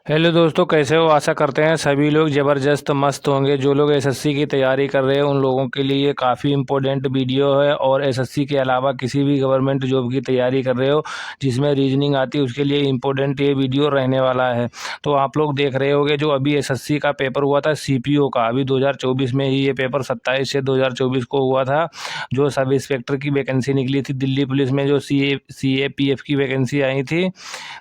Hello दोस्तों, कैसे हो? आशा करते हैं सभी लोग ज़बरदस्त मस्त होंगे। जो लोग एसएससी की तैयारी कर रहे हैं उन लोगों के लिए ये काफ़ी इम्पोर्टेंट वीडियो है। और एसएससी के अलावा किसी भी गवर्नमेंट जॉब की तैयारी कर रहे हो जिसमें रीजनिंग आती है उसके लिए इम्पोर्टेंट ये वीडियो रहने वाला है। तो आप लोग देख रहे होंगे जो अभी एसएससी का पेपर हुआ था सीपीओ का, अभी 2024 में ही ये पेपर 27 से 2024 को हुआ था। जो सब इंस्पेक्टर की वैकेंसी निकली थी दिल्ली पुलिस में, जो सीएपीएफ की वैकेंसी आई थी,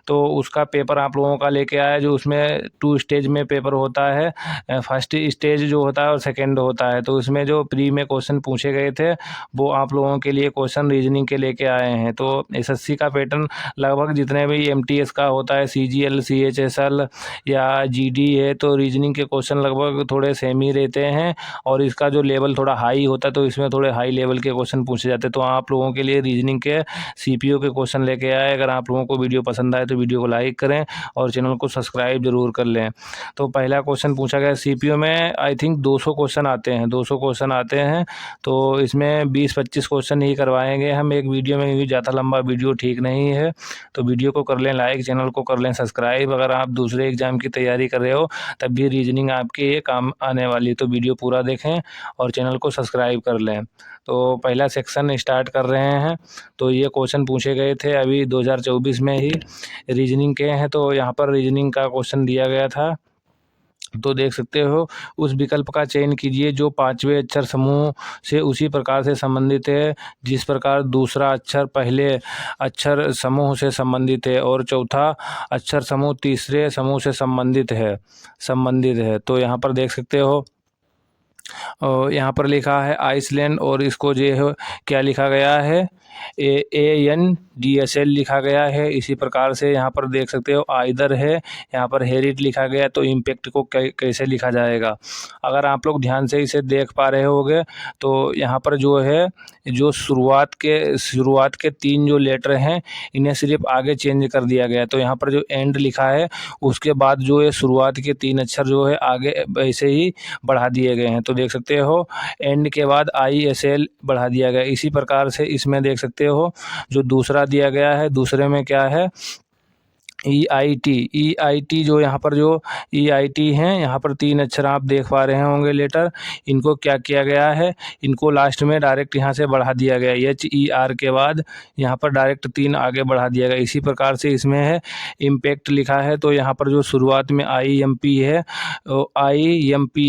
तो उसका पेपर आप लोगों का लेके आया। जो उसमें 2 स्टेज में पेपर होता है, फर्स्ट स्टेज जो होता है और सेकंड होता है। तो उसमें जो प्री में क्वेश्चन पूछे गए थे वो आप लोगों के लिए क्वेश्चन रीजनिंग के लेके आए हैं। तो एसएससी का पैटर्न लगभग जितने भी एमटीएस का होता है, सीजीएल, सीएचएसएल या जीडी है, तो रीजनिंग के क्वेश्चन लगभग थोड़े सेम ही रहते हैं। और इसका जो लेवल थोड़ा हाई होता है तो इसमें थोड़े हाई लेवल के क्वेश्चन पूछे जाते हैं। तो आप लोगों के लिए रीजनिंग के सीपीओ के क्वेश्चन लेके आए। अगर आप लोगों को वीडियो पसंद आए तो वीडियो को लाइक करें और चैनल को सब्सक्राइब जरूर कर लें। तो पहला क्वेश्चन पूछा गया सीपीओ में, आई थिंक 200 क्वेश्चन आते हैं, 200 क्वेश्चन आते हैं। तो इसमें 20-25 क्वेश्चन ही करवाएंगे हम एक वीडियो में, क्योंकि ज़्यादा लंबा वीडियो ठीक नहीं है। तो वीडियो को कर लें लाइक, चैनल को कर लें सब्सक्राइब। अगर आप दूसरे एग्जाम की तैयारी कर रहे हो तब भी रीजनिंग आपके काम आने वाली है, तो वीडियो पूरा देखें और चैनल को सब्सक्राइब कर लें। तो पहला सेक्शन स्टार्ट कर रहे हैं। तो ये क्वेश्चन पूछे गए थे अभी 2024 में ही, रीजनिंग के हैं। तो यहाँ पर रीजनिंग का क्वेश्चन दिया गया था, तो देख सकते हो, उस विकल्प का चयन कीजिए जो पांचवें अक्षर समूह से उसी प्रकार से संबंधित है जिस प्रकार दूसरा अक्षर पहले अक्षर समूह से संबंधित है और चौथा अक्षर समूह तीसरे समूह से संबंधित है। तो यहाँ पर देख सकते हो, और यहाँ पर लिखा है आइसलैंड, और इसको जो है क्या लिखा गया है, ANDSL लिखा गया है। इसी प्रकार से यहाँ पर देख सकते हो आइदर है, यहाँ पर हेरिट लिखा गया। तो इम्पैक्ट को कैसे लिखा जाएगा, अगर आप लोग ध्यान से इसे देख पा रहे होगे तो यहाँ पर जो है, जो शुरुआत के 3 जो लेटर हैं इन्हें सिर्फ आगे चेंज कर दिया गया है। तो यहाँ पर जो एंड लिखा है उसके बाद जो है शुरुआत के 3 अक्षर जो है आगे वैसे ही बढ़ा दिए गए हैं। तो देख सकते हो एंड के बाद ISL बढ़ा दिया गया। इसी प्रकार से इसमें देख सकते हो जो दूसरा दिया गया है, दूसरे में क्या है, EIT जो यहाँ पर जो EIT हैं, यहाँ पर 3 अक्षर आप देख पा रहे होंगे लेटर। इनको क्या किया गया है, इनको लास्ट में डायरेक्ट यहाँ से बढ़ा दिया गया, HER के बाद यहाँ पर डायरेक्ट 3 आगे बढ़ा दिया गया। इसी प्रकार से इसमें है इम्पैक्ट लिखा है। तो यहाँ पर जो शुरुआत में IMP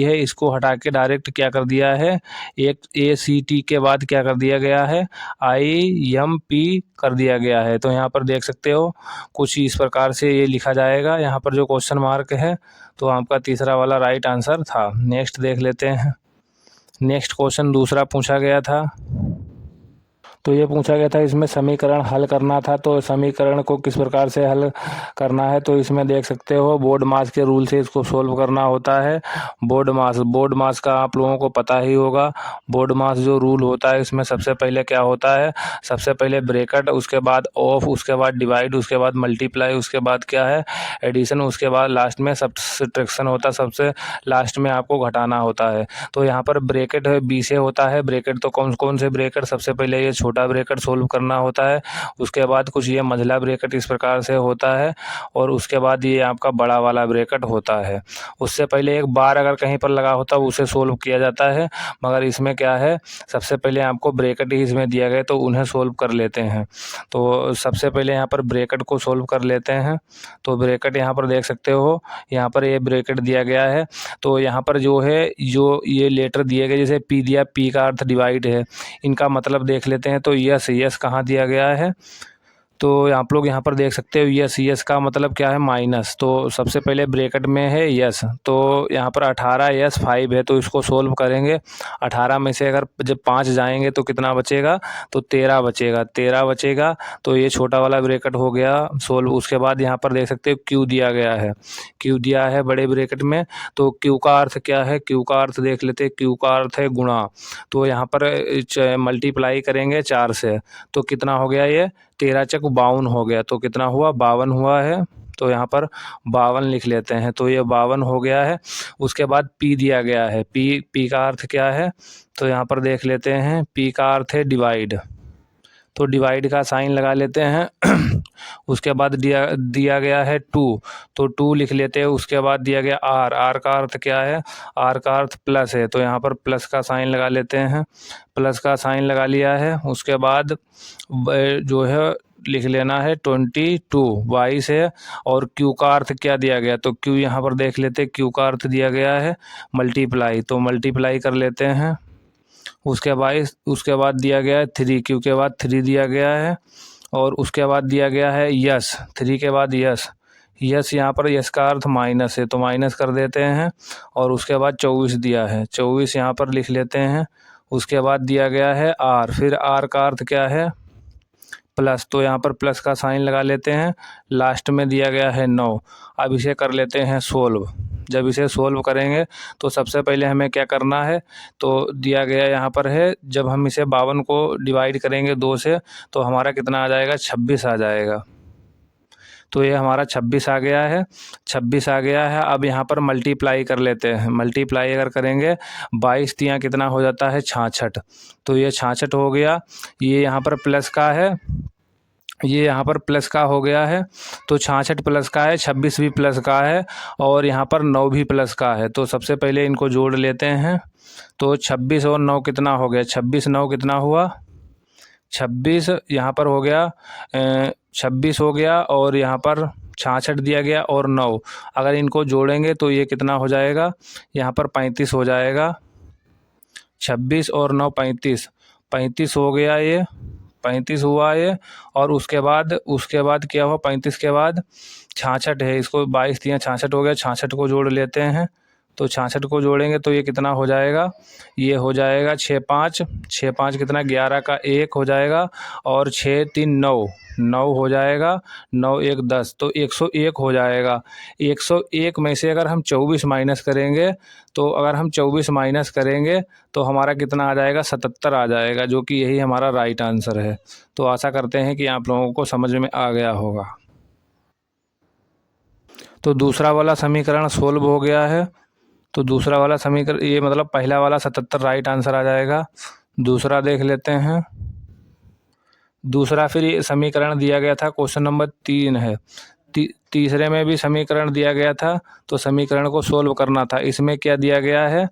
है, इसको हटा के डायरेक्ट क्या कर दिया है, एक ACT के बाद क्या कर दिया गया है, IMP कर दिया गया है। तो यहाँ पर देख सकते हो कुछ इस प्रकार से ये लिखा जाएगा। यहाँ पर जो क्वेश्चन मार्क है तो आपका तीसरा वाला राइट आंसर था। नेक्स्ट देख लेते हैं। नेक्स्ट क्वेश्चन दूसरा पूछा गया था, तो ये पूछा गया था इसमें समीकरण हल करना था। तो समीकरण को किस प्रकार से हल करना है, तो इसमें देख सकते हो बोर्ड मास के रूल से इसको सोल्व करना होता है। बोर्ड मास का आप लोगों को पता ही होगा। बोर्ड मास जो रूल होता है इसमें सबसे पहले क्या होता है, सबसे पहले ब्रैकेट, उसके बाद ऑफ, उसके बाद डिवाइड, उसके बाद मल्टीप्लाई, उसके बाद क्या है एडिशन, उसके बाद लास्ट में सब्ट्रैक्शन होता है, सबसे लास्ट में आपको घटाना होता है। तो यहाँ पर ब्रैकेट 20 से होता है। ब्रैकेट तो कौन कौन से ब्रैकेट, सबसे पहले ये छोटा ब्रैकेट सोल्व करना होता है, उसके बाद कुछ ये मंझला ब्रैकेट इस प्रकार से होता है, और उसके बाद ये आपका बड़ा वाला ब्रैकेट होता है। उससे पहले एक बार अगर कहीं पर लगा होता है उसे सोल्व किया जाता है, मगर इसमें क्या है, सबसे पहले आपको ब्रैकेट ही इसमें दिया गया तो उन्हें सोल्व कर लेते हैं। तो सबसे पहले यहाँ पर ब्रैकेट को सोल्व कर लेते हैं। तो ब्रैकेट यहाँ पर देख सकते हो, यहाँ पर ये ब्रैकेट दिया गया है। तो यहाँ पर जो है, जो ये लेटर दिए गए, जैसे P दिया, P का अर्थ डिवाइड है, इनका मतलब देख लेते हैं। तो यस कहाँ दिया गया है, तो आप लोग यहाँ पर देख सकते हो यस का मतलब क्या है, माइनस। तो सबसे पहले ब्रैकेट में है यस, तो यहाँ पर 18 यस 5 है, तो इसको सोल्व करेंगे। 18 में से अगर जब 5 जाएंगे तो कितना बचेगा, तो 13 बचेगा। तो ये छोटा वाला ब्रैकेट हो गया सोल्व। उसके बाद यहाँ पर देख सकते हो क्यू दिया गया है, क्यू दिया है बड़े ब्रैकेट में। तो क्यू का अर्थ क्या है, क्यू का अर्थ देख लेते हैं, क्यू का अर्थ है गुणा। तो यहाँ पर मल्टीप्लाई करेंगे 4 से, तो कितना हो गया, ये 13 चक 52 हो गया। तो कितना हुआ, 52 हुआ है। तो यहाँ पर 52 लिख लेते हैं, तो ये 52 हो गया है। उसके बाद P दिया गया है, P का अर्थ क्या है, तो यहाँ पर देख लेते हैं, P का अर्थ है डिवाइड। तो डिवाइड का साइन लगा लेते हैं। उसके बाद दिया गया है 2, तो 2 लिख लेते हैं। उसके बाद दिया गया r का अर्थ क्या है, r का अर्थ प्लस है, तो यहाँ पर प्लस का साइन लगा लेते हैं। प्लस का साइन लगा लिया है। उसके बाद जो है लिख लेना है 22 है। और क्यू का अर्थ क्या दिया गया, तो क्यू यहाँ पर देख लेते हैं, क्यू का अर्थ दिया गया है मल्टीप्लाई, तो मल्टीप्लाई कर लेते हैं। उसके बाद दिया गया है 3, क्यू के बाद 3 दिया गया है। और उसके बाद दिया गया है यस, 3 के बाद यस। यहाँ पर यस का अर्थ माइनस है, तो माइनस कर देते हैं। और उसके बाद 24 दिया है, 24 यहाँ पर लिख लेते हैं। उसके बाद दिया गया है आर, फिर आर का अर्थ क्या है, प्लस, तो यहाँ पर प्लस का साइन लगा लेते हैं। लास्ट में दिया गया है 9। अब इसे कर लेते हैं सोल्व। जब इसे सोल्व करेंगे तो सबसे पहले हमें क्या करना है, तो दिया गया यहाँ पर है, जब हम इसे 52 को डिवाइड करेंगे 2 से तो हमारा कितना आ जाएगा, 26 आ जाएगा। तो ये हमारा 26 आ गया है, 26 आ गया है। अब यहाँ पर मल्टीप्लाई कर लेते हैं। मल्टीप्लाई अगर करेंगे 22 तियाँ कितना हो जाता है, 66, तो ये 66 हो गया। ये यहाँ पर प्लस का है, ये यहाँ पर प्लस का हो गया है, तो 66 प्लस का है, 26 भी प्लस का है, और यहाँ पर 9 भी प्लस का है। तो सबसे पहले इनको जोड़ लेते हैं। तो 26 और 9 कितना हो गया, 26 9 कितना हुआ, 26 यहाँ पर हो गया, 26 हो गया, और यहाँ पर 66 दिया गया और 9, अगर इनको जोड़ेंगे तो ये कितना हो जाएगा, यहाँ पर 35 हो जाएगा। 26 और 9 35, 35 हो गया, ये 35 हुआ ये। और उसके बाद क्या हुआ, 35 के बाद 66 है, इसको 22 दिया 66 हो गया, 66 को जोड़ लेते हैं। तो 66 को जोड़ेंगे तो ये कितना हो जाएगा, ये हो जाएगा 6 5, 6 5 कितना, 11 का 1 हो जाएगा, और 6 3 9, 9 हो जाएगा, 9 1 10, तो 101 हो जाएगा। 101 में से अगर हम 24 माइनस करेंगे, तो अगर हम 24 माइनस करेंगे तो हमारा कितना आ जाएगा, 77 आ जाएगा, जो कि यही हमारा राइट आंसर है। तो आशा करते हैं कि आप लोगों को समझ में आ गया होगा। तो दूसरा वाला समीकरण सोल्व हो गया है। तो दूसरा वाला समीकरण, ये मतलब पहला वाला 77 राइट आंसर आ जाएगा। दूसरा देख लेते हैं। दूसरा फिर ये समीकरण दिया गया था, क्वेश्चन नंबर 3 है। तीसरे में भी समीकरण दिया गया था, तो समीकरण को सोल्व करना था। इसमें क्या दिया गया है,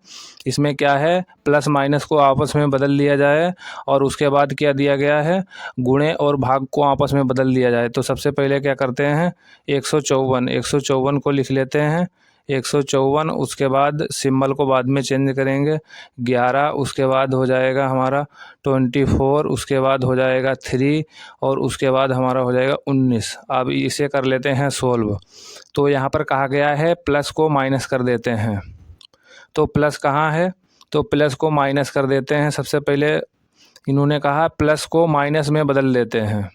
इसमें क्या है, प्लस माइनस को आपस में बदल लिया जाए, और उसके बाद क्या दिया गया है, गुणे और भाग को आपस में बदल लिया जाए। तो सबसे पहले क्या करते हैं, 154 को लिख लेते हैं, 154। उसके बाद सिंबल को बाद में चेंज करेंगे, 11, उसके बाद हो जाएगा हमारा 24, उसके बाद हो जाएगा 3, और उसके बाद हमारा हो जाएगा 19। अब इसे कर लेते हैं सोल्व। तो यहाँ पर कहा गया है प्लस को माइनस कर देते हैं। तो प्लस कहाँ है, तो प्लस को माइनस कर देते हैं। सबसे पहले इन्होंने कहा प्लस को माइनस में बदल देते हैं।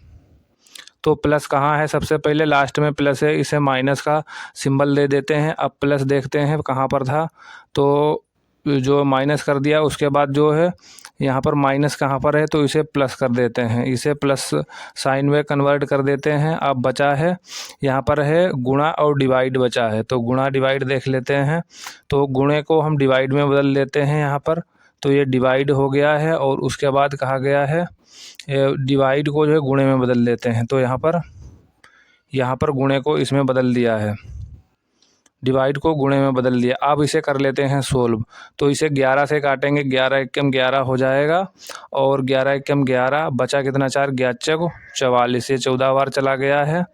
तो प्लस कहाँ है, सबसे पहले लास्ट में प्लस है, इसे माइनस का सिंबल दे देते हैं। अब प्लस देखते हैं कहाँ पर था, तो जो माइनस कर दिया, उसके बाद जो है यहाँ पर माइनस कहाँ पर है, तो इसे प्लस कर देते हैं, इसे प्लस साइन में कन्वर्ट कर देते हैं। अब बचा है यहाँ पर है गुणा और डिवाइड बचा है, तो गुणा डिवाइड देख लेते हैं। तो गुणे को हम डिवाइड में बदल लेते हैं यहाँ पर, तो ये डिवाइड हो गया है। और उसके बाद कहा गया है डिवाइड को जो है गुणे में बदल देते हैं, तो यहाँ पर गुणे को इसमें बदल दिया है, डिवाइड को गुणे में बदल दिया। अब इसे कर लेते हैं सोल्व। तो इसे 11 से काटेंगे, 11 एकम 11 हो जाएगा, और 11 एकम 11 बचा कितना, 4, 11 44, ये 14 बार चला गया है,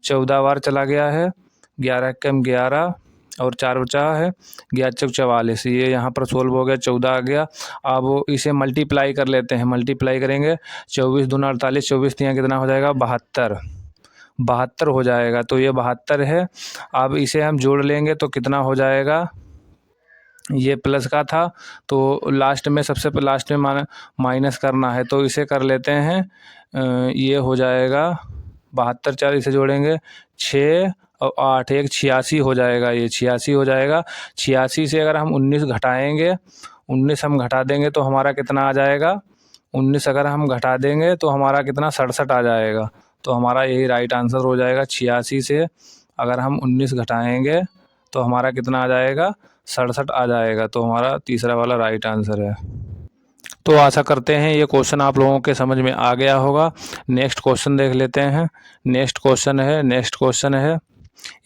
14 बार चला गया है। 11 एकम 11 और 4 बचा है, 11 44, ये यहाँ पर सोल्व हो गया, 14 आ गया। अब इसे मल्टीप्लाई कर लेते हैं, मल्टीप्लाई करेंगे, 24 दूना 48, 24 यहाँ कितना हो जाएगा, 72 हो जाएगा। तो ये 72 है। अब इसे हम जोड़ लेंगे तो कितना हो जाएगा, ये प्लस का था, तो लास्ट में सबसे लास्ट में माइनस करना है, तो इसे कर लेते हैं। ये हो जाएगा 72, 4 इसे जोड़ेंगे, 6 और 8, 1 86 हो जाएगा, ये 86 हो जाएगा। 86 से अगर हम 19 घटाएंगे, 19 हम घटा देंगे तो हमारा कितना आ जाएगा, 19 अगर हम घटा देंगे तो हमारा कितना, 67 आ जाएगा। तो हमारा यही राइट आंसर हो जाएगा। 86 से अगर हम 19 घटाएंगे तो हमारा कितना आ जाएगा, 67 आ जाएगा। तो हमारा तीसरा वाला राइट आंसर है। तो आशा करते हैं ये क्वेश्चन आप लोगों के समझ में आ गया होगा। नेक्स्ट क्वेश्चन देख लेते हैं। नेक्स्ट क्वेश्चन है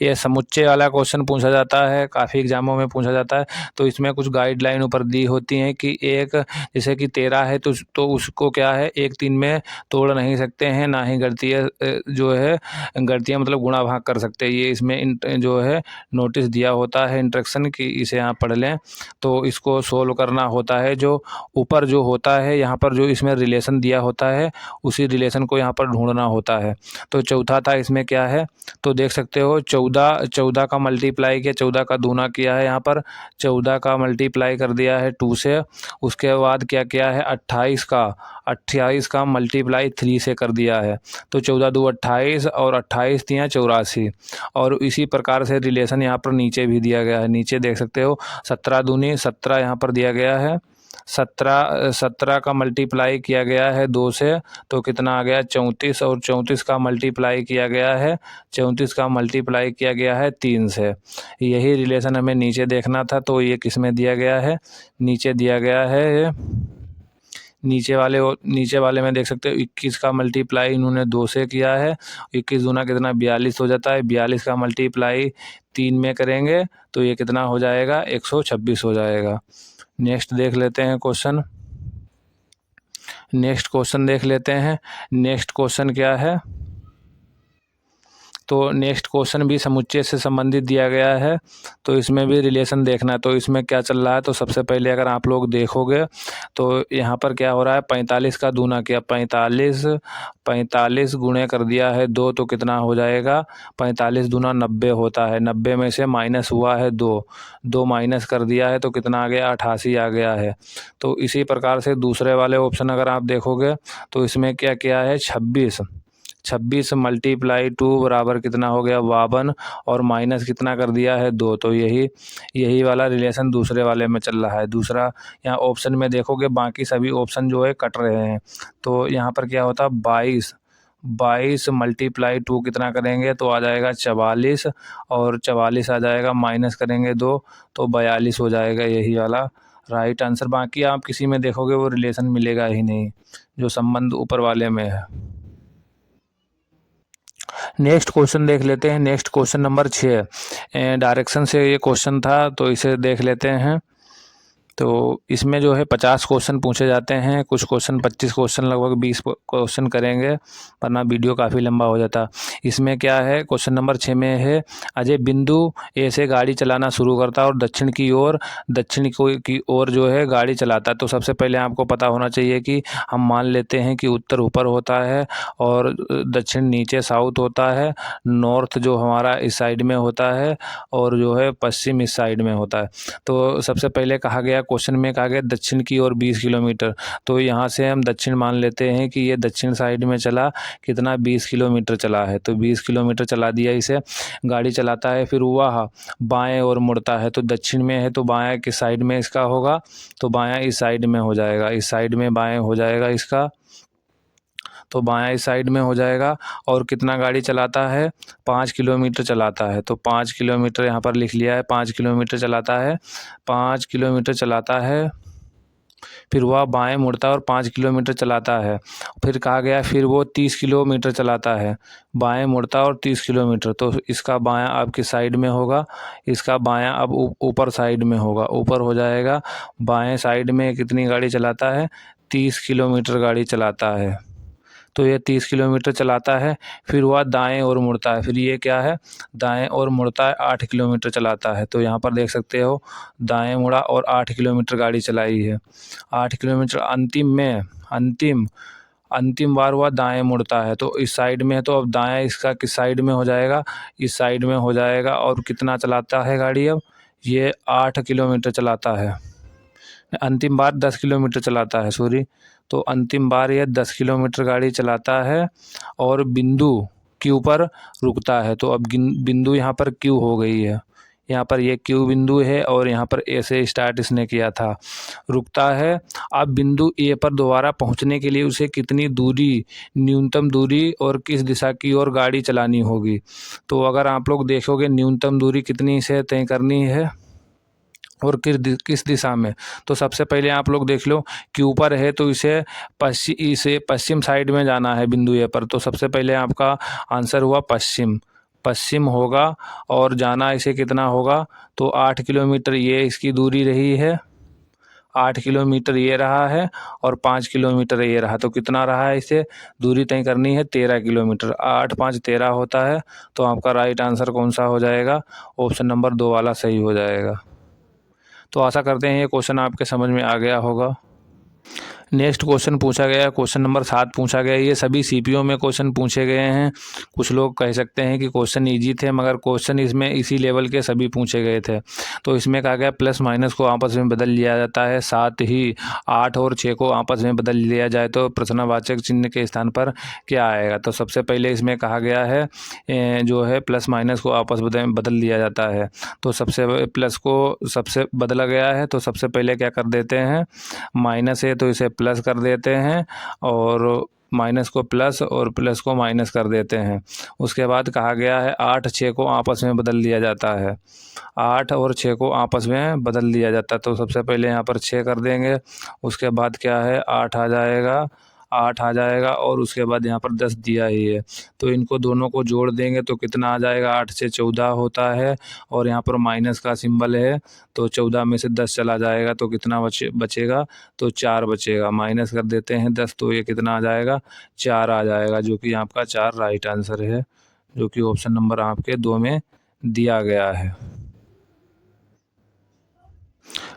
ये समुच्चय वाला क्वेश्चन पूछा जाता है, काफ़ी एग्जामों में पूछा जाता है। तो इसमें कुछ गाइडलाइन ऊपर दी होती हैं कि एक जैसे कि 13 है तो उसको क्या है 1 3 में तोड़ नहीं सकते हैं, ना ही गणितीय जो है गणितीय मतलब गुणा भाग कर सकते हैं। ये इसमें जो है नोटिस दिया होता है इंस्ट्रक्शन कि इसे आप पढ़ लें। तो इसको सोल्व करना होता है, जो ऊपर जो होता है यहाँ पर जो इसमें रिलेशन दिया होता है उसी रिलेशन को यहाँ पर ढूंढना होता है। तो चौथा था इसमें क्या है, तो देख सकते हो 14 का मल्टीप्लाई किया, 14 का दूना किया है, यहाँ पर 14 का मल्टीप्लाई कर दिया है 2 से। उसके बाद क्या किया है 28 का मल्टीप्लाई 3 से कर दिया है। तो 14 2 28 और 28 दिया 84। और इसी प्रकार से रिलेशन यहाँ पर नीचे भी दिया गया है। नीचे देख सकते हो 17 दूनी 17 यहाँ पर दिया गया है। 17 का मल्टीप्लाई किया गया है 2 से, तो कितना आ गया 34। और 34 का मल्टीप्लाई किया गया है 3 से। यही रिलेशन हमें नीचे देखना था। तो ये किस में दिया गया है, नीचे दिया गया है नीचे वाले में देख सकते हो 21 का मल्टीप्लाई इन्होंने 2 से किया है। 21 दूना कितना 42 हो जाता है। 42 का मल्टीप्लाई 3 में करेंगे तो ये कितना हो जाएगा 126 हो जाएगा। नेक्स्ट देख लेते हैं क्वेश्चन। नेक्स्ट क्वेश्चन क्या है, तो नेक्स्ट क्वेश्चन भी समुच्चय से संबंधित दिया गया है। तो इसमें भी रिलेशन देखना है। तो इसमें क्या चल रहा है, तो सबसे पहले अगर आप लोग देखोगे तो यहाँ पर क्या हो रहा है 45 का दूना किया 45 गुणे कर दिया है 2, तो कितना हो जाएगा 45 दूना 90 होता है। 90 में से माइनस हुआ है 2 माइनस कर दिया है तो कितना आ गया 88 आ गया है। तो इसी प्रकार से दूसरे वाले ऑप्शन अगर आप देखोगे तो इसमें क्या किया है 26 मल्टीप्लाई 2 बराबर कितना हो गया 52 और माइनस कितना कर दिया है 2। तो यही वाला रिलेशन दूसरे वाले में चल रहा है। दूसरा यहाँ ऑप्शन में देखोगे बाकी सभी ऑप्शन जो है कट रहे हैं। तो यहाँ पर क्या होता है 22 मल्टीप्लाई 2 कितना करेंगे तो आ जाएगा 44 और 44 आ जाएगा, माइनस करेंगे 2 तो 42 हो जाएगा। यही वाला राइट आंसर। बाकी आप किसी में देखोगे वो रिलेशन मिलेगा ही नहीं जो संबंध ऊपर वाले में है। नेक्स्ट क्वेश्चन देख लेते हैं। नेक्स्ट क्वेश्चन नंबर 6 डायरेक्शन से ये क्वेश्चन था, तो इसे देख लेते हैं। तो इसमें जो है 50 क्वेश्चन पूछे जाते हैं। कुछ क्वेश्चन 25 क्वेश्चन लगभग 20 क्वेश्चन करेंगे, वरना वीडियो काफ़ी लंबा हो जाता। इसमें क्या है क्वेश्चन नंबर 6 में है अजय बिंदु ए से गाड़ी चलाना शुरू करता है और दक्षिण की ओर जो है गाड़ी चलाता है। तो सबसे पहले आपको पता होना चाहिए कि हम मान लेते हैं कि उत्तर ऊपर होता है और दक्षिण नीचे साउथ होता है, नॉर्थ जो हमारा इस साइड में होता है और जो है पश्चिम इस साइड में होता है। तो सबसे पहले कहा गया क्वेश्चन में कहा गया दक्षिण की ओर 20 किलोमीटर। तो यहाँ से हम दक्षिण मान लेते हैं कि ये दक्षिण साइड में चला, कितना 20 किलोमीटर चला है। तो 20 किलोमीटर चला दिया इसे, गाड़ी चलाता है। फिर वह बाएं ओर मुड़ता है। तो दक्षिण में है तो बाएं किस साइड में इसका होगा, तो बायां इस साइड में हो जाएगा, इस साइड में बाएं हो जाएगा इसका, तो बायां इस साइड में हो जाएगा। और कितना गाड़ी चलाता है 5 किलोमीटर चलाता है। तो 5 किलोमीटर यहाँ पर लिख लिया है, 5 किलोमीटर चलाता है, 5 किलोमीटर चलाता है। फिर वह बाएं मुड़ता है और 5 किलोमीटर चलाता है। फिर कहा गया फिर वो 30 किलोमीटर चलाता है, बाएं मुड़ता है और 30 किलोमीटर। तो इसका बायां अब किस साइड में होगा, इसका बायां अब ऊपर साइड में होगा, ऊपर हो जाएगा। बाएं साइड में कितनी गाड़ी चलाता है 30 किलोमीटर गाड़ी चलाता है। तो ये 30 किलोमीटर चलाता है। फिर वह दाएं ओर मुड़ता है। फिर ये क्या है दाएं ओर मुड़ता है, 8 किलोमीटर चलाता है। तो यहाँ पर देख सकते हो दाएं मुड़ा और 8 किलोमीटर गाड़ी चलाई है। 8 किलोमीटर अंतिम बार वह दाएं मुड़ता है। तो इस साइड में है तो अब दाएं इसका किस साइड में हो जाएगा, इस साइड में हो जाएगा। और कितना चलाता है गाड़ी, अब ये 8 किलोमीटर चलाता है। अंतिम बार 10 किलोमीटर चलाता है, सॉरी। तो अंतिम बार यह 10 किलोमीटर गाड़ी चलाता है और बिंदु क्यू पर रुकता है। तो अब बिंदु यहाँ पर क्यू हो गई है, यहाँ पर ये क्यू बिंदु है और यहाँ पर ए से स्टार्ट इसने किया था, रुकता है। अब बिंदु ए पर दोबारा पहुँचने के लिए उसे कितनी दूरी, न्यूनतम दूरी और किस दिशा की ओर गाड़ी चलानी होगी। तो अगर आप लोग देखोगे न्यूनतम दूरी कितनी से तय करनी है, और किस दिशा में। तो सबसे पहले आप लोग देख लो कि ऊपर है तो इसे पश्चिम साइड में जाना है बिंदु ए पर। तो सबसे पहले आपका आंसर हुआ पश्चिम, पश्चिम होगा। और जाना इसे कितना होगा, तो 8 किलोमीटर ये इसकी दूरी रही है, 8 किलोमीटर ये रहा है और 5 किलोमीटर ये रहा। तो कितना रहा है, इसे दूरी तय करनी है 13 किलोमीटर। 8 5 13 होता है। तो आपका राइट आंसर कौन सा हो जाएगा, ऑप्शन नंबर 2 वाला सही हो जाएगा। तो आशा करते हैं ये क्वेश्चन आपके समझ में आ गया होगा। नेक्स्ट क्वेश्चन पूछा गया, क्वेश्चन नंबर 7 पूछा गया। ये सभी सीपीओ में क्वेश्चन पूछे गए हैं। कुछ लोग कह सकते हैं कि क्वेश्चन इजी थे, मगर क्वेश्चन इसमें इसी लेवल के सभी पूछे गए थे। तो इसमें कहा गया प्लस माइनस को आपस में बदल लिया जाता है, साथ ही 8 और 6 को आपस में बदल लिया जाए तो प्रश्नवाचक चिन्ह के स्थान पर क्या आएगा। तो सबसे पहले इसमें कहा गया है जो है प्लस माइनस को आपस में बदल लिया जाता है। तो सबसे प्लस को सबसे बदला गया है, तो सबसे पहले क्या कर देते हैं, माइनस है तो इसे प्लस कर देते हैं, और माइनस को प्लस और प्लस को माइनस कर देते हैं। उसके बाद कहा गया है 8 6 को आपस में बदल लिया जाता है, 8 और 6 को आपस में बदल लिया जाता है। तो सबसे पहले यहाँ पर 6 कर देंगे, उसके बाद क्या है 8 आ जाएगा, 8 आ जाएगा, और उसके बाद यहाँ पर 10 दिया ही है। तो इनको दोनों को जोड़ देंगे तो कितना आ जाएगा, 8 से 14 होता है, और यहाँ पर माइनस का सिंबल है तो 14 में से 10 चला जाएगा तो कितना बचेगा, तो 4 बचेगा। माइनस कर देते हैं 10 तो ये कितना आ जाएगा, 4 आ जाएगा, जो कि आपका 4 राइट आंसर है, जो कि ऑप्शन नंबर आपके 2 में दिया गया है।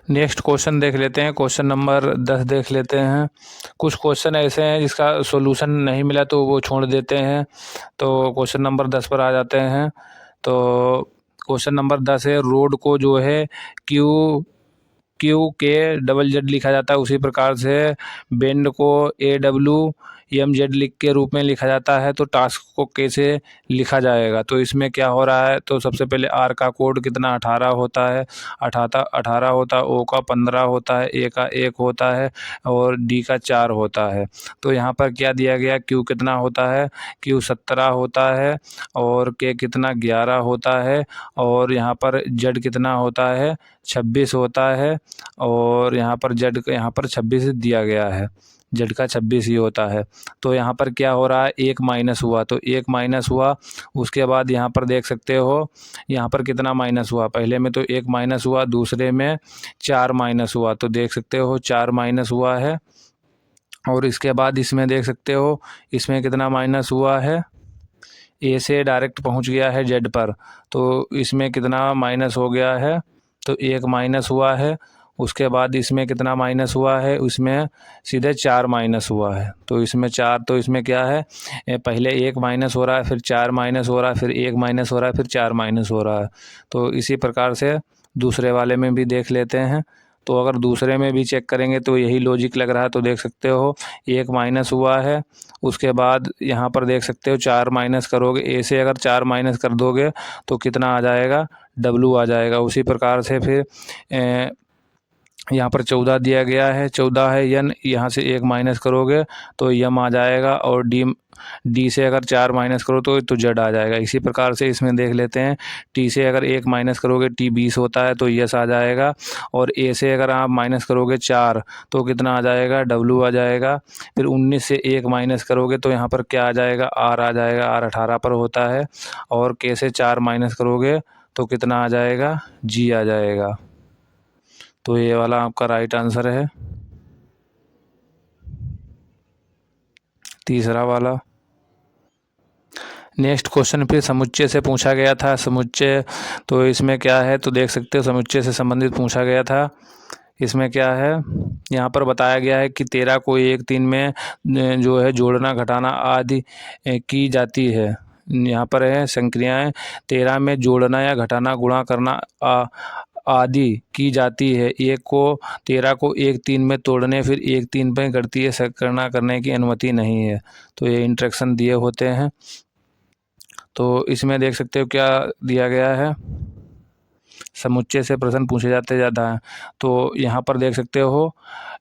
नेक्स्ट क्वेश्चन देख लेते हैं, क्वेश्चन नंबर 10 देख लेते हैं। कुछ क्वेश्चन ऐसे हैं जिसका सॉल्यूशन नहीं मिला तो वो छोड़ देते हैं। तो क्वेश्चन नंबर 10 पर आ जाते हैं। तो क्वेश्चन नंबर 10 है, रोड को जो है क्यू के डबल जेड लिखा जाता है, उसी प्रकार से बेंड को AWMZ लिख के रूप में लिखा जाता है। तो टास्क को कैसे लिखा जाएगा, तो इसमें क्या हो रहा है, तो सबसे पहले आर का कोड कितना 18 होता है, 18 होता है, ओ का 15 होता है, ए का 1 होता है, और डी का 4 होता है। तो यहाँ पर क्या दिया गया, क्यू कितना होता है, क्यू 17 होता है, और के कितना 11 होता है, और यहाँ पर जेड कितना होता है 26 होता है, और यहाँ पर जेड यहाँ पर 26 दिया गया है, जेड का 26 ही होता है। तो यहाँ पर क्या हो रहा है, 1 माइनस हुआ, तो 1 माइनस हुआ। उसके बाद यहाँ पर देख सकते हो यहाँ पर कितना माइनस हुआ, पहले में तो 1 माइनस हुआ, दूसरे में 4 माइनस हुआ। तो देख सकते हो 4 माइनस हुआ है, और इसके बाद इसमें देख सकते हो इसमें कितना माइनस हुआ है, ए से डायरेक्ट पहुँच गया है जेड पर, तो इसमें कितना माइनस हो गया है, तो 1 माइनस हुआ है। उसके बाद इसमें कितना माइनस हुआ है, उसमें सीधे 4 माइनस हुआ है। तो इसमें 4, तो इसमें क्या है, पहले 1 माइनस हो रहा है, फिर 4 माइनस हो रहा है, फिर 1 माइनस हो रहा है, फिर 4 माइनस हो रहा है। तो इसी प्रकार से दूसरे वाले में भी देख लेते हैं। तो अगर दूसरे में भी चेक करेंगे तो यही लॉजिक लग रहा है। तो देख सकते हो 1 माइनस हुआ है, उसके बाद यहाँ पर देख सकते हो 4 माइनस करोगे, ए से अगर 4 माइनस कर दोगे तो कितना आ जाएगा, W आ जाएगा। उसी प्रकार से फिर यहाँ पर 14 दिया गया है, 14 है यन, यहाँ से 1 माइनस करोगे तो यम आ जाएगा, और डी से अगर 4 माइनस करो तो जेड आ जाएगा। इसी प्रकार से इसमें देख लेते हैं, टी से अगर 1 माइनस करोगे, टी 20 होता है तो यस आ जाएगा, और ए से अगर आप माइनस करोगे 4 तो कितना आ जाएगा, W आ जाएगा। फिर 19 से 1 माइनस करोगे तो यहाँ पर क्या आ जाएगा, आर आ जाएगा, आर 18 पर होता है, और के से 4 माइनस करोगे तो कितना आ जाएगा, जी आ जाएगा। तो ये वाला आपका राइट आंसर है, तीसरा वाला। नेक्स्ट क्वेश्चन फिर समुच्चय से पूछा गया था, समुच्चय। तो इसमें क्या है, तो देख सकते हो समुच्चय से संबंधित पूछा गया था। इसमें क्या है, यहाँ पर बताया गया है कि 13 को 1 3 में जो है जोड़ना घटाना आदि की जाती है। यहाँ पर है संक्रियाएं, 13 में जोड़ना या घटाना गुणा करना आदि की जाती है। 13 को 1 3 में तोड़ने फिर 1 3 में गणितीय संगणना करने की अनुमति नहीं है। तो ये इंस्ट्रक्शन दिए होते हैं। तो इसमें देख सकते हो क्या दिया गया है, समुच्चय से प्रश्न पूछे जाते ज़्यादा हैं। तो यहाँ पर देख सकते हो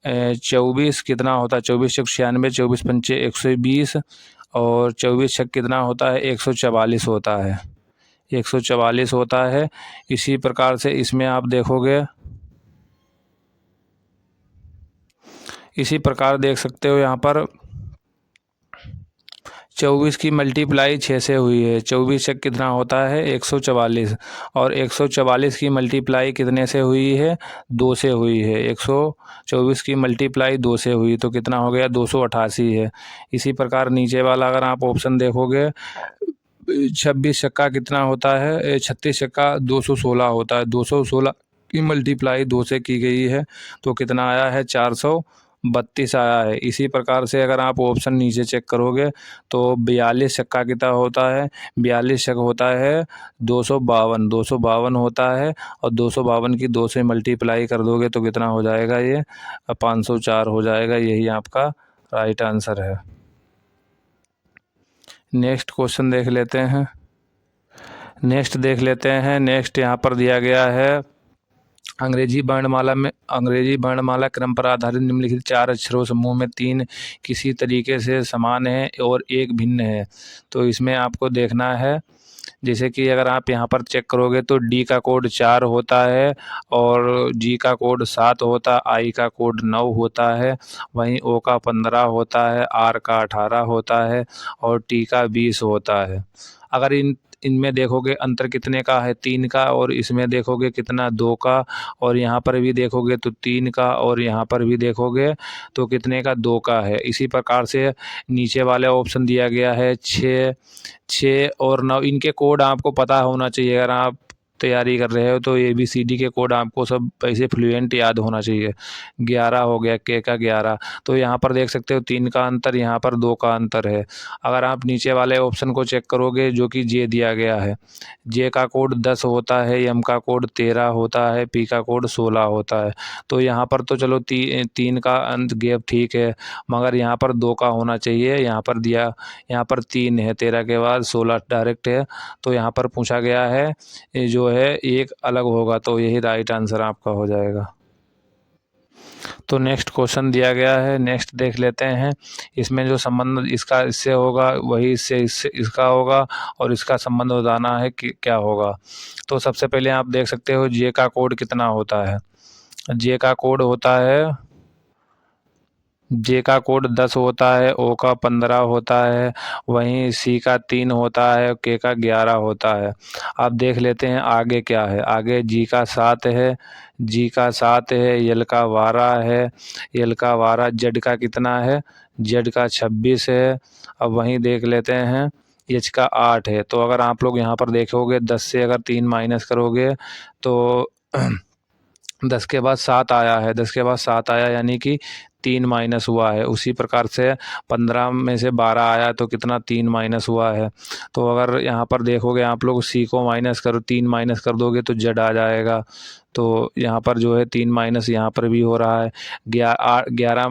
24 कितना होता है, 24 छक 96, 24 पंचे 120, और 24 छक कितना होता है, 144 होता है, 144 होता है। इसी प्रकार से इसमें आप देखोगे इसी प्रकार देख सकते हो यहाँ पर 24 की मल्टीप्लाई 6 से हुई है। 24 से कितना होता है 144, और 144 की मल्टीप्लाई कितने से हुई है 2 से हुई है। 124 की मल्टीप्लाई 2 से हुई तो कितना हो गया 288 है। इसी प्रकार नीचे वाला अगर आप ऑप्शन देखोगे 26 छक्का कितना होता है 36 छक्का 216 होता है। 216 की मल्टीप्लाई 2 से की गई है तो कितना आया है 432 आया है। इसी प्रकार से अगर आप ऑप्शन नीचे चेक करोगे तो 42 छक्का कितना होता है 42 छक्का होता है 252 होता है, और 252 की 2 से मल्टीप्लाई कर दोगे तो कितना हो जाएगा ये 504 हो जाएगा। यही आपका राइट आंसर है। नेक्स्ट क्वेश्चन देख लेते हैं। नेक्स्ट यहाँ पर दिया गया है अंग्रेजी वर्णमाला क्रम पर आधारित निम्नलिखित 4 अक्षरों समूह में 3 किसी तरीके से समान है और एक भिन्न है। तो इसमें आपको देखना है, जैसे कि अगर आप यहाँ पर चेक करोगे तो डी का कोड 4 होता है, और जी का कोड 7 होता है, आई का कोड 9 होता है, वहीं ओ का 15 होता है, आर का 18 होता है, और टी का 20 होता है। अगर इनमें देखोगे अंतर कितने का है 3 का, और इसमें देखोगे कितना 2 का, और यहाँ पर भी देखोगे तो 3 का, और यहाँ पर भी देखोगे तो कितने का 2 का है। इसी प्रकार से नीचे वाले ऑप्शन दिया गया है 6 और 9, इनके कोड आपको पता होना चाहिए। अगर आप तैयारी कर रहे हो तो ABCD के कोड आपको सब ऐसे फ्लुएंट याद होना चाहिए। 11 हो गया के का 11, तो यहाँ पर देख सकते हो 3 का अंतर, यहाँ पर 2 का अंतर है। अगर आप नीचे वाले ऑप्शन को चेक करोगे जो कि जे दिया गया है, जे का कोड 10 होता है, एम का कोड 13 होता है, पी का कोड 16 होता है। तो यहाँ पर तो चलो 3 का अंत गैप ठीक है, मगर यहाँ पर 2 का होना चाहिए। यहाँ पर 3 है, 13 के बाद 16 डायरेक्ट है, तो यहाँ पर पूछा गया है जो है एक अलग होगा, तो यही राइट आंसर आपका हो जाएगा। तो नेक्स्ट क्वेश्चन दिया गया है, नेक्स्ट देख लेते हैं। इसमें जो संबंध इसका इससे होगा वही इससे इसका होगा, और इसका संबंध बताना है कि क्या होगा। तो सबसे पहले आप देख सकते हो जे का कोड कितना होता है। जे का कोड होता है, जे का कोड 10 होता है, ओ का 15 होता है, वहीं सी का 3 होता है, के का 11 होता है। अब देख लेते हैं आगे क्या है। आगे जी का 7 है, एल का 12 है, एल का 12, जेड का कितना है, जेड का 26 है। अब वहीं देख लेते हैं एच का 8 है। तो अगर आप लोग यहाँ पर देखोगे 10 से अगर 3 माइनस करोगे तो 10 के बाद 7 आया है, 10 के बाद 7 आया यानी कि 3 माइनस हुआ है। उसी प्रकार से 15 में से 12 आया तो कितना 3 माइनस हुआ है। तो अगर यहाँ पर देखोगे आप लोग सी को माइनस करो, 3 माइनस कर दोगे तो जेड आ जाएगा। तो यहाँ पर जो है 3 माइनस यहाँ पर भी हो रहा है। 11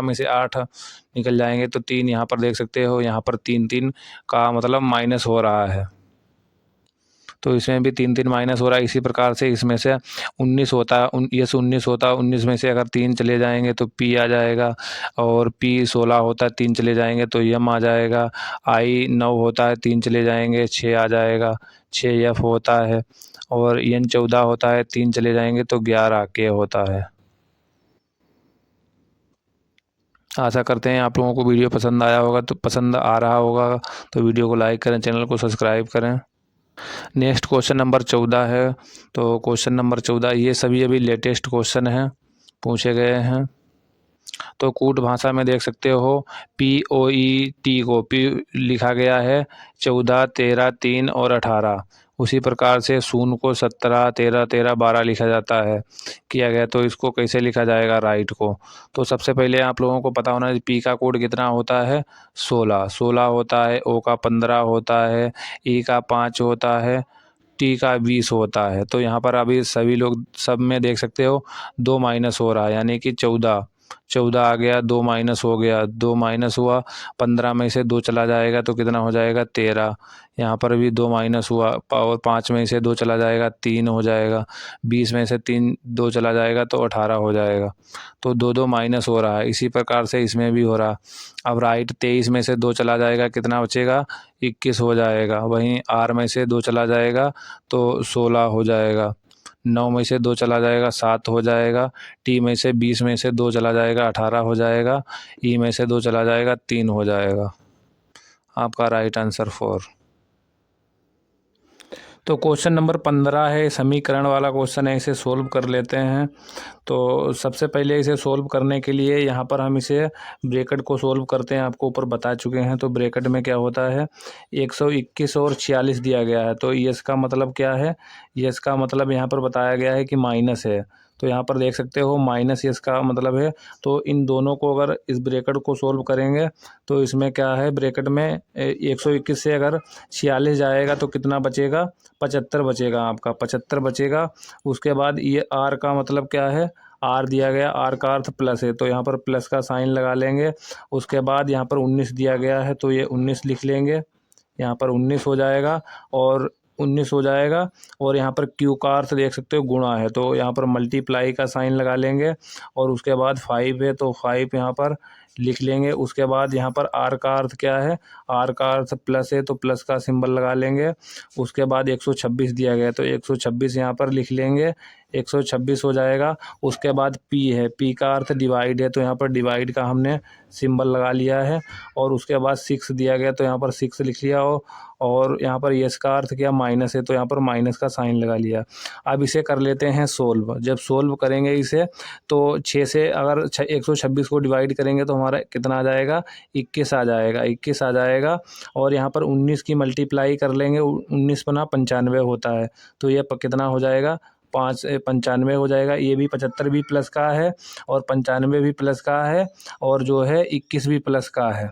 में से 8 निकल जाएंगे तो 3 यहाँ पर देख सकते हो, यहाँ पर 3 का मतलब माइनस हो रहा है, तो इसमें भी 3 माइनस हो रहा है। इसी प्रकार से इसमें से 19 होता है, यस 19 होता है, 19 में से अगर 3 चले जाएंगे तो पी आ जाएगा, और पी 16 होता है 3 चले जाएंगे तो यम आ जाएगा। आई 9 होता है 3 चले जाएंगे 6 आ जाएगा, 6 एफ होता है, और एन 14 होता है 3 चले जाएंगे तो 11 के होता है। आशा करते हैं आप लोगों को वीडियो पसंद आ रहा होगा, तो वीडियो को लाइक करें, चैनल को सब्सक्राइब करें। नेक्स्ट क्वेश्चन नंबर 14 है। तो क्वेश्चन नंबर 14 ये सभी अभी लेटेस्ट क्वेश्चन हैं, पूछे गए हैं। तो कूट भाषा में देख सकते हो POET को पी लिखा गया है 14, 13, 3 और 18। उसी प्रकार से शून्य को 17, 13, 13, 12 लिखा जाता है किया गया। तो इसको कैसे लिखा जाएगा राइट को। तो सबसे पहले आप लोगों को पता होना है पी का कोड कितना होता है 16 होता है, ओ का 15 होता है, ई का 5 होता है, टी का 20 होता है। तो यहाँ पर अभी सभी लोग सब में देख सकते हो 2 माइनस हो रहा है, यानी कि 14 आ गया, 2 माइनस हो गया, 2 माइनस हुआ, 15 में से 2 चला जाएगा तो कितना हो जाएगा 13। यहाँ पर भी 2 माइनस हुआ, और 5 में से 2 चला जाएगा 3 हो जाएगा, 20 में से 2 चला जाएगा तो 18 हो जाएगा। तो 2 माइनस हो रहा है। इसी प्रकार से इसमें भी हो रहा। अब राइट 23 में से 2 चला जाएगा, कितना बचेगा 21 हो जाएगा। वहीं आर में से 2 चला जाएगा तो 16 हो जाएगा। 9 में से 2 चला जाएगा 7 हो जाएगा, टी में से 20 में से 2 चला जाएगा 18 हो जाएगा, ई में से 2 चला जाएगा 3 हो जाएगा। आपका राइट आंसर 4। तो क्वेश्चन नंबर 15 है, समीकरण वाला क्वेश्चन है, इसे सोल्व कर लेते हैं। तो सबसे पहले इसे सोल्व करने के लिए यहाँ पर हम इसे ब्रैकेट को सोल्व करते हैं, आपको ऊपर बता चुके हैं। तो ब्रैकेट में क्या होता है, 121 और 46 दिया गया है। तो ये इसका मतलब क्या है, ये इसका मतलब यहाँ पर बताया गया है कि माइनस है। तो यहाँ पर देख सकते हो माइनस ये इसका मतलब है। तो इन दोनों को अगर इस ब्रैकेट को सोल्व करेंगे तो इसमें क्या है, ब्रैकेट में 121 से अगर 46 जाएगा तो कितना बचेगा, 75 बचेगा, आपका 75 बचेगा। उसके बाद ये आर का मतलब क्या है, आर दिया गया, आर का अर्थ प्लस है, तो यहाँ पर प्लस का साइन लगा लेंगे। उसके बाद यहाँ पर 19 दिया गया है तो ये 19 लिख लेंगे, यहाँ पर 19 हो जाएगा और 19 हो जाएगा। और यहाँ पर क्यू का अर्थ देख सकते हो गुणा है, तो यहाँ पर मल्टीप्लाई का साइन लगा लेंगे। और उसके बाद 5 है तो 5 यहाँ पर लिख लेंगे। उसके बाद यहाँ पर आर का अर्थ क्या है, आर का अर्थ प्लस है तो प्लस का सिंबल लगा लेंगे। उसके बाद 126 दिया गया तो 126 यहाँ पर लिख लेंगे, 126 हो जाएगा। उसके बाद पी है, पी का अर्थ डिवाइड है तो यहाँ पर डिवाइड का हमने सिंबल लगा लिया है। और उसके बाद 6 दिया गया तो यहाँ पर 6 लिख लिया हो। और यहाँ पर यस का अर्थ क्या, माइनस है तो यहाँ पर माइनस का साइन लगा लिया। अब इसे कर लेते हैं सोल्व। जब सोल्व करेंगे इसे तो 6 से अगर 126 को डिवाइड करेंगे तो हमारा कितना आ जाएगा, 21 आ जाएगा, 21 आ जाएगा। और यहाँ पर 19 की मल्टीप्लाई कर लेंगे, 19 बना 95 होता है तो ये कितना हो जाएगा, 95 हो जाएगा। ये भी 75 भी प्लस का है और 95 भी प्लस का है और जो है 21 भी प्लस का है।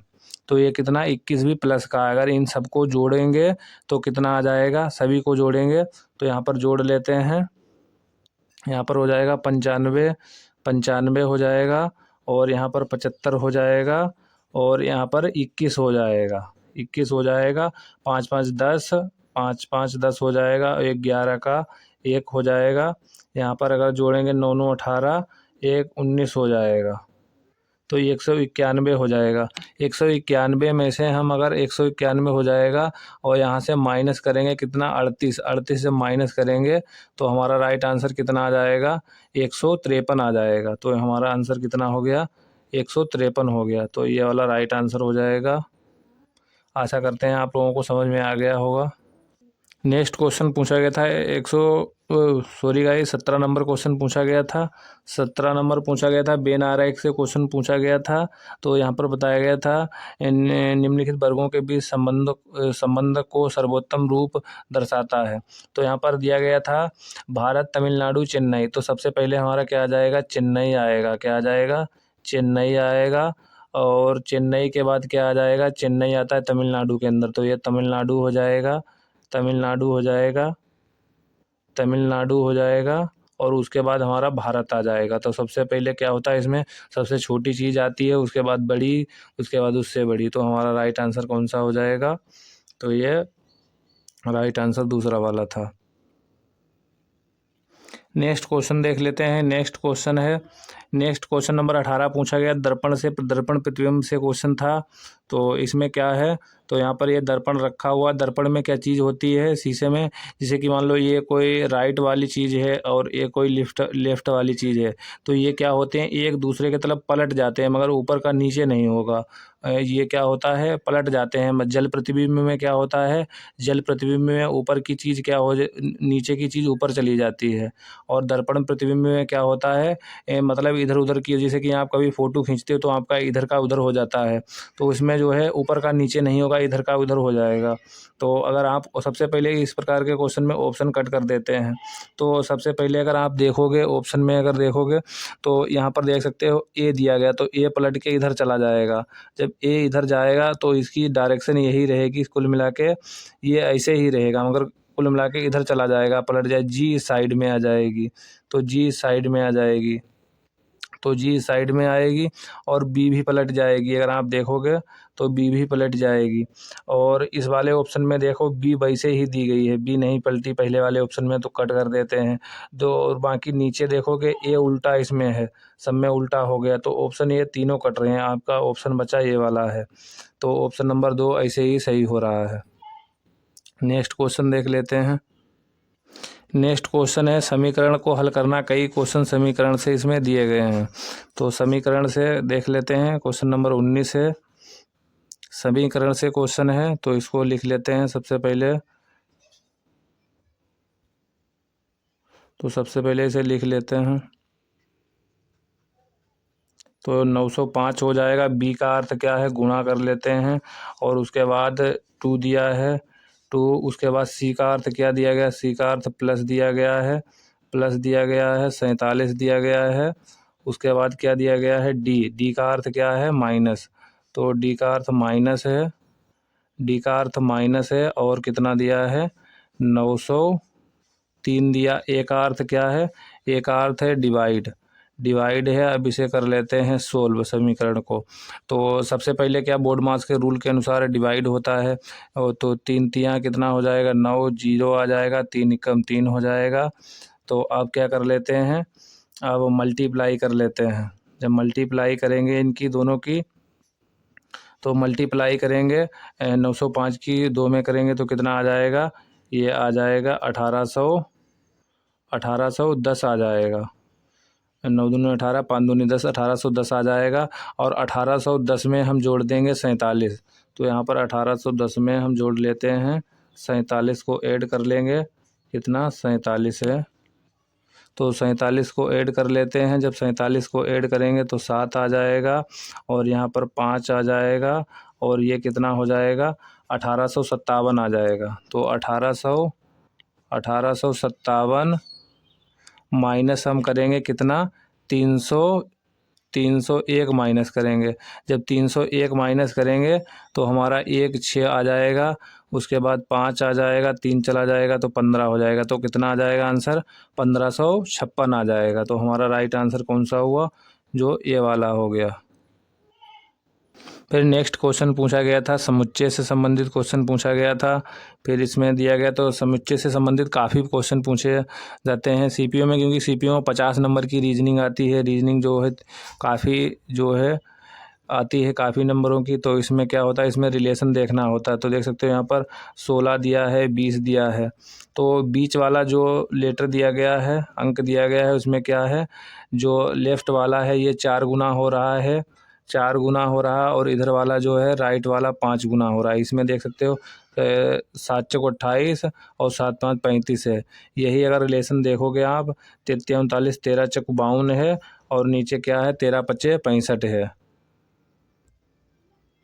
तो ये कितना, 21 भी प्लस का है। अगर इन सबको जोड़ेंगे तो कितना आ जाएगा, सभी को जोड़ेंगे तो यहाँ पर जोड़ लेते हैं। यहाँ पर हो जाएगा 95 हो जाएगा और यहाँ पर 75 हो जाएगा और यहाँ पर 21 हो जाएगा, 21 हो जाएगा। 5 5 10, 5 5 10 हो जाएगा। एक 11 का 1 हो जाएगा। यहाँ पर अगर जोड़ेंगे 9 9 18, 1 19 हो जाएगा। तो 191 हो जाएगा। 191 में से हम अगर 191 हो जाएगा और यहाँ से माइनस करेंगे कितना, 38, 38 से माइनस करेंगे तो हमारा राइट आंसर कितना आ जाएगा, 153 आ जाएगा। तो हमारा आंसर कितना हो गया, 153 हो गया। तो ये वाला राइट आंसर हो जाएगा। आशा करते हैं आप लोगों को समझ में आ गया होगा। नेक्स्ट क्वेश्चन पूछा गया था 17 नंबर क्वेश्चन पूछा गया था। 17 नंबर पूछा गया था, बेन आरेख से क्वेश्चन पूछा गया था। तो यहाँ पर बताया गया था निम्नलिखित वर्गों के बीच संबंध को सर्वोत्तम रूप दर्शाता है। तो यहाँ पर दिया गया था भारत, तमिलनाडु, चेन्नई। तो सबसे पहले हमारा क्या आ जाएगा, चेन्नई आएगा। क्या आ जाएगा, चेन्नई आएगा। और चेन्नई के बाद क्या आ जाएगा, चेन्नई आता है तमिलनाडु के अंदर तो ये तमिलनाडु हो जाएगा, तमिलनाडु हो जाएगा, तमिलनाडु हो जाएगा। और उसके बाद हमारा भारत आ जाएगा। तो सबसे पहले क्या होता है इसमें, सबसे छोटी चीज़ आती है, उसके बाद बड़ी, उसके बाद उससे बड़ी। तो हमारा राइट आंसर कौन सा हो जाएगा, तो ये राइट आंसर दूसरा वाला था। नेक्स्ट क्वेश्चन देख लेते हैं। नेक्स्ट क्वेश्चन नंबर 18 पूछा गया, दर्पण प्रतिबिंब से क्वेश्चन था। तो इसमें क्या है, तो यहाँ पर ये दर्पण रखा हुआ, दर्पण में क्या चीज़ होती है शीशे में, जैसे कि मान लो ये कोई राइट वाली चीज़ है और ये कोई लेफ्ट वाली चीज़ है। तो ये क्या होते हैं, एक दूसरे के तरफ पलट जाते हैं मगर ऊपर का नीचे नहीं होगा। ये क्या होता है, पलट जाते हैं। जल प्रतिबिंब में क्या होता है, जल प्रतिबिंब में ऊपर की चीज़ क्या हो नीचे की चीज़ ऊपर चली जाती है। और दर्पण प्रतिबिंब में क्या होता है, मतलब इधर उधर की, जैसे कि आप कभी फ़ोटो खींचते हो तो आपका इधर का उधर हो जाता है। तो इसमें जो है ऊपर का नीचे नहीं होगा, इधर का उधर हो जाएगा। तो अगर आप सबसे पहले इस प्रकार के क्वेश्चन में ऑप्शन कट कर देते हैं। तो सबसे पहले अगर आप देखोगे ऑप्शन में, अगर देखोगे तो यहाँ पर देख सकते हो ए दिया गया, तो ए पलट के इधर चला जाएगा। जब ए इधर जाएगा तो इसकी डायरेक्शन यही रहेगी, कुल मिला के ये ऐसे ही रहेगा, मगर कुल मिला के इधर चला जाएगा, पलट जाए, जी साइड में आ जाएगी। तो जी साइड में आ जाएगी, तो जी साइड में आएगी। और बी भी पलट जाएगी, अगर आप देखोगे तो बी भी पलट जाएगी। और इस वाले ऑप्शन में देखो बी वैसे ही दी गई है, बी नहीं पलटी पहले वाले ऑप्शन में, तो कट कर देते हैं। दो और बाकी नीचे देखोगे ए उल्टा इसमें है, सब में उल्टा हो गया, तो ऑप्शन ये तीनों कट रहे हैं। आपका ऑप्शन बचा ये वाला है, तो ऑप्शन नंबर 2 ऐसे ही सही हो रहा है। नेक्स्ट क्वेश्चन देख लेते हैं। नेक्स्ट क्वेश्चन है समीकरण को हल करना। कई क्वेश्चन समीकरण से इसमें दिए गए हैं, तो समीकरण से देख लेते हैं। क्वेश्चन नंबर 19 है, समीकरण से क्वेश्चन है, तो इसको लिख लेते हैं सबसे पहले। तो सबसे पहले इसे लिख लेते हैं, तो 905 हो जाएगा। बी का अर्थ क्या है, गुणा कर लेते हैं, और उसके बाद 2 दिया है 2। उसके बाद सी का अर्थ क्या दिया गया, सी का अर्थ प्लस दिया गया है, प्लस दिया गया है 47 दिया गया है। उसके बाद क्या दिया गया है, डी, डी का अर्थ क्या है, माइनस, तो डी का अर्थ माइनस है, डी का अर्थ माइनस है। और कितना दिया है, 903 दिया। ए का अर्थ क्या है, ए का अर्थ है डिवाइड, डिवाइड है। अब इसे कर लेते हैं सोल्व समीकरण को। तो सबसे पहले क्या, बोर्ड मास के रूल के अनुसार डिवाइड होता है, और तो 3 तियाँ कितना हो जाएगा, 9, 0 आ जाएगा, 3 एकम 3 हो जाएगा। तो अब क्या कर लेते हैं, अब मल्टीप्लाई कर लेते हैं। जब मल्टीप्लाई करेंगे इनकी दोनों की, तो मल्टीप्लाई करेंगे 905 की 2 में करेंगे तो कितना आ जाएगा, ये आ जाएगा 1810 आ जाएगा। 9 दूनी 18, 5 दूनी 10, 1810 आ जाएगा। और 1810 में हम जोड़ देंगे 47, तो यहाँ पर 1810 में हम जोड़ लेते हैं 47 को ऐड कर लेंगे, कितना 47 है। तो 47 को ऐड कर लेते हैं। जब 47 को ऐड करेंगे तो 7 आ जाएगा, और यहाँ पर 5 आ जाएगा, और ये कितना हो जाएगा, 1857 आ जाएगा। तो 1857 माइनस हम करेंगे कितना, 301 माइनस करेंगे। जब 301 माइनस करेंगे तो हमारा 6 आ जाएगा, उसके बाद 5 आ जाएगा, 3 चला जाएगा तो 15 हो जाएगा। तो कितना आ जाएगा आंसर, 1556 आ जाएगा। तो हमारा राइट आंसर कौन सा हुआ, जो ये वाला हो गया। फिर नेक्स्ट क्वेश्चन पूछा गया था, समुच्चय से संबंधित क्वेश्चन पूछा गया था। फिर इसमें दिया गया, तो समुच्चय से संबंधित काफ़ी क्वेश्चन पूछे जाते हैं सीपीओ में, क्योंकि सीपीओ में 50 नंबर की रीजनिंग आती है। रीजनिंग जो है काफ़ी जो है आती है काफ़ी नंबरों की। तो इसमें क्या होता है, इसमें रिलेशन देखना होता है। तो देख सकते हो यहाँ पर 16 दिया है, 20 दिया है, तो बीच वाला जो लेटर दिया गया है, अंक दिया गया है, उसमें क्या है, जो लेफ्ट वाला है ये 4 गुना हो रहा है, 4 गुना हो रहा है, और इधर वाला जो है राइट वाला 5 गुना हो रहा है। इसमें देख सकते हो 7 चौक 28 और 7 5 35 है। यही अगर रिलेशन देखोगे आप, 33 39, 13 चौक 52 है, और नीचे क्या है, 13 5 65 है।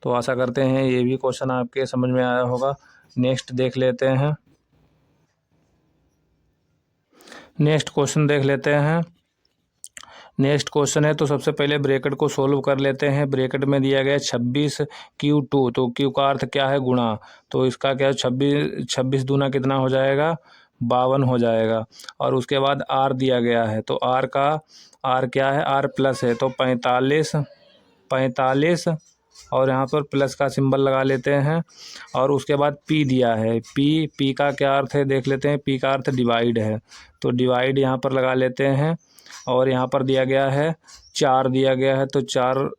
तो आशा करते हैं ये भी क्वेश्चन आपके समझ में आया होगा। नेक्स्ट देख लेते हैं, नेक्स्ट क्वेश्चन देख लेते हैं। नेक्स्ट क्वेश्चन है, तो सबसे पहले ब्रैकेट को सोल्व कर लेते हैं। ब्रैकेट में दिया गया 26Q2, तो Q का अर्थ क्या है, गुणा। तो इसका क्या है, 26 दूना कितना हो जाएगा, 52 हो जाएगा। और उसके बाद R दिया गया है, तो R क्या है, R प्लस है, तो 45 और यहाँ पर प्लस का सिंबल लगा लेते हैं। और उसके बाद P दिया है, P का क्या अर्थ है देख लेते हैं। P का अर्थ डिवाइड है, तो डिवाइड यहाँ पर लगा लेते हैं। और यहाँ पर दिया गया है 4 दिया गया है, तो 4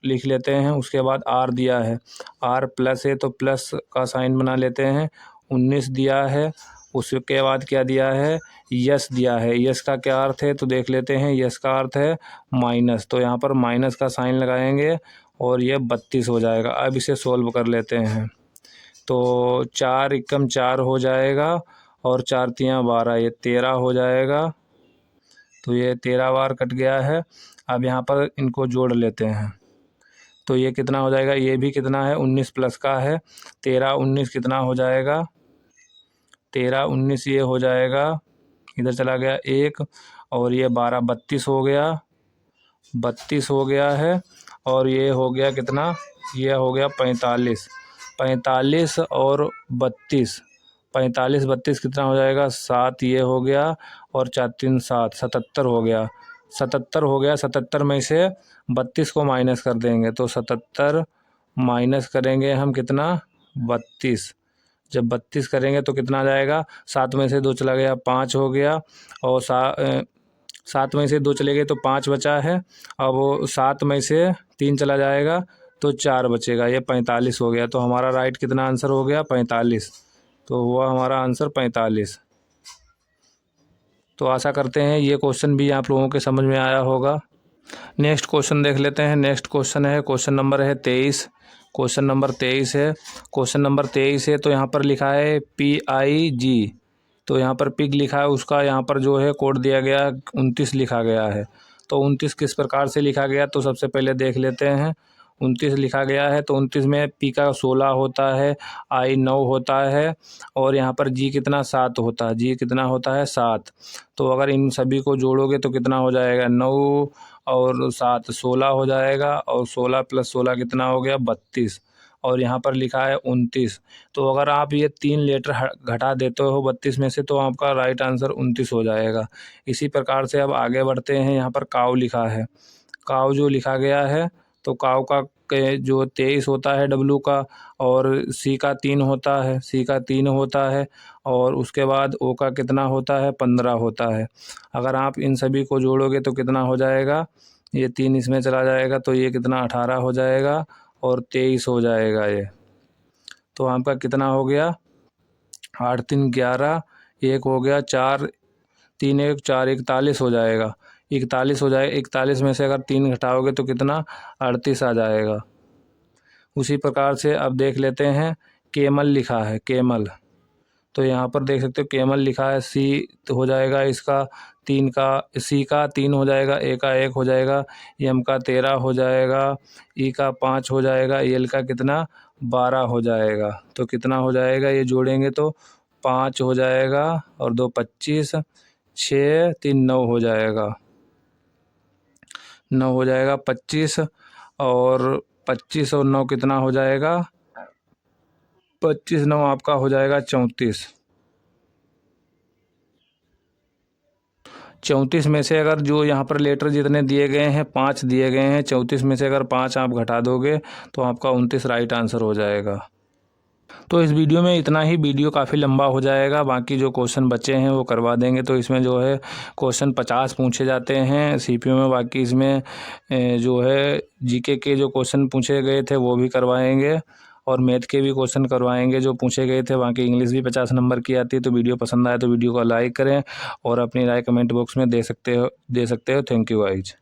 लिख लेते हैं। उसके बाद R दिया है, R प्लस है, तो प्लस का साइन बना लेते हैं। 19 दिया है, उसके बाद क्या दिया है, यस दिया है। यस का क्या अर्थ है, तो देख लेते हैं। यस का अर्थ है माइनस, तो यहाँ पर माइनस का साइन लगाएंगे, और ये 32 हो जाएगा। अब इसे सोल्व कर लेते हैं, तो 4 एकम 4 हो जाएगा, और 4 तियाँ 12, ये 13 हो जाएगा। तो ये 13 बार कट गया है। अब यहाँ पर इनको जोड़ लेते हैं, तो ये कितना हो जाएगा, ये भी कितना है, 19 प्लस का है। 13 19 कितना हो जाएगा, 13 19 ये हो जाएगा, इधर चला गया 1, और ये 12 32 हो गया, 32 हो गया है। और ये हो गया कितना, ये हो गया 45, 45 और 32, 45 32 कितना हो जाएगा, 7 ये हो गया, और 4 3 7, 77 हो गया, 77 हो गया। 77 में से 32 को माइनस कर देंगे, तो 77 माइनस करेंगे हम कितना, 32। जब 32 करेंगे तो कितना आ जाएगा, 7 में से 2 चला गया, 5 हो गया। और 7 में से 2 चले गए तो 5 बचा है। अब 7 में से 3 चला जाएगा तो 4 बचेगा, ये 45 हो गया। तो हमारा राइट कितना आंसर हो गया, 45। तो हुआ हमारा आंसर 45। तो आशा करते हैं ये क्वेश्चन भी आप लोगों के समझ में आया होगा। नेक्स्ट क्वेश्चन देख लेते हैं। नेक्स्ट क्वेश्चन है, क्वेश्चन नंबर है 23। क्वेश्चन नंबर 23 है। क्वेश्चन नंबर 23 है तो यहाँ पर लिखा है PIG। तो यहाँ पर पिग लिखा है, उसका यहाँ पर जो है कोड दिया गया 29 लिखा गया है। तो 29 किस प्रकार से लिखा गया, तो सबसे पहले देख लेते हैं। 29 लिखा गया है तो 29 में पी का 16 होता है, आई 9 होता है, और यहाँ पर जी कितना 7 होता है। जी कितना होता है 7। तो अगर इन सभी को जोड़ोगे तो कितना हो जाएगा 9 और 7 16 हो जाएगा, और 16 + 16 कितना हो गया 32, और यहाँ पर लिखा है 29। तो अगर आप ये 3 लेटर घटा देते हो 32 में से तो आपका राइट आंसर 29 हो जाएगा। इसी प्रकार से अब आगे बढ़ते हैं। यहाँ पर काऊ लिखा है, काऊ जो लिखा गया है तो काऊ का जो 23 होता है डब्लू का, और सी का 3 होता है, सी का 3 होता है, और उसके बाद ओ का कितना होता है 15 होता है। अगर आप इन सभी को जोड़ोगे तो कितना हो जाएगा, ये 3 इसमें चला जाएगा तो ये कितना 18 हो जाएगा, और 23 हो जाएगा ये। तो आपका कितना हो गया 8 3 11, एक हो गया 4 3 1 4 41 हो जाएगा। 41 हो जाए, 41 में से अगर 3 घटाओगे तो कितना 38 आ जाएगा। उसी प्रकार से अब देख लेते हैं। केमल लिखा है, केमल। तो यहाँ पर देख सकते हो केमल लिखा है, सी तो हो जाएगा इसका 3 का, सी का 3 हो जाएगा, ए का 1 हो जाएगा, एम का 13 हो जाएगा, ई का 5 हो जाएगा, एल का कितना 12 हो जाएगा। तो कितना हो जाएगा, ये जोड़ेंगे तो 5 हो जाएगा, और 2 25, 6 3 9 हो जाएगा, 9 हो जाएगा 25, और 25 और 9 कितना हो जाएगा 25 9 आपका हो जाएगा 34। 34 में से अगर जो यहाँ पर लेटर जितने दिए गए हैं 5 दिए गए हैं, 34 में से अगर 5 आप घटा दोगे तो आपका 29 राइट आंसर हो जाएगा। तो इस वीडियो में इतना ही। वीडियो काफ़ी लंबा हो जाएगा, बाकी जो क्वेश्चन बचे हैं वो करवा देंगे। तो इसमें जो है क्वेश्चन 50 पूछे जाते हैं सीपीयू में, बाकी इसमें जो है जीके के जो क्वेश्चन पूछे गए थे वो भी करवाएंगे, और मैथ के भी क्वेश्चन करवाएंगे जो पूछे गए थे। बाकी इंग्लिश भी 50 नंबर की आती है। तो वीडियो पसंद आए तो वीडियो को लाइक करें, और अपनी राय कमेंट बॉक्स में दे सकते हो। Thank you guys.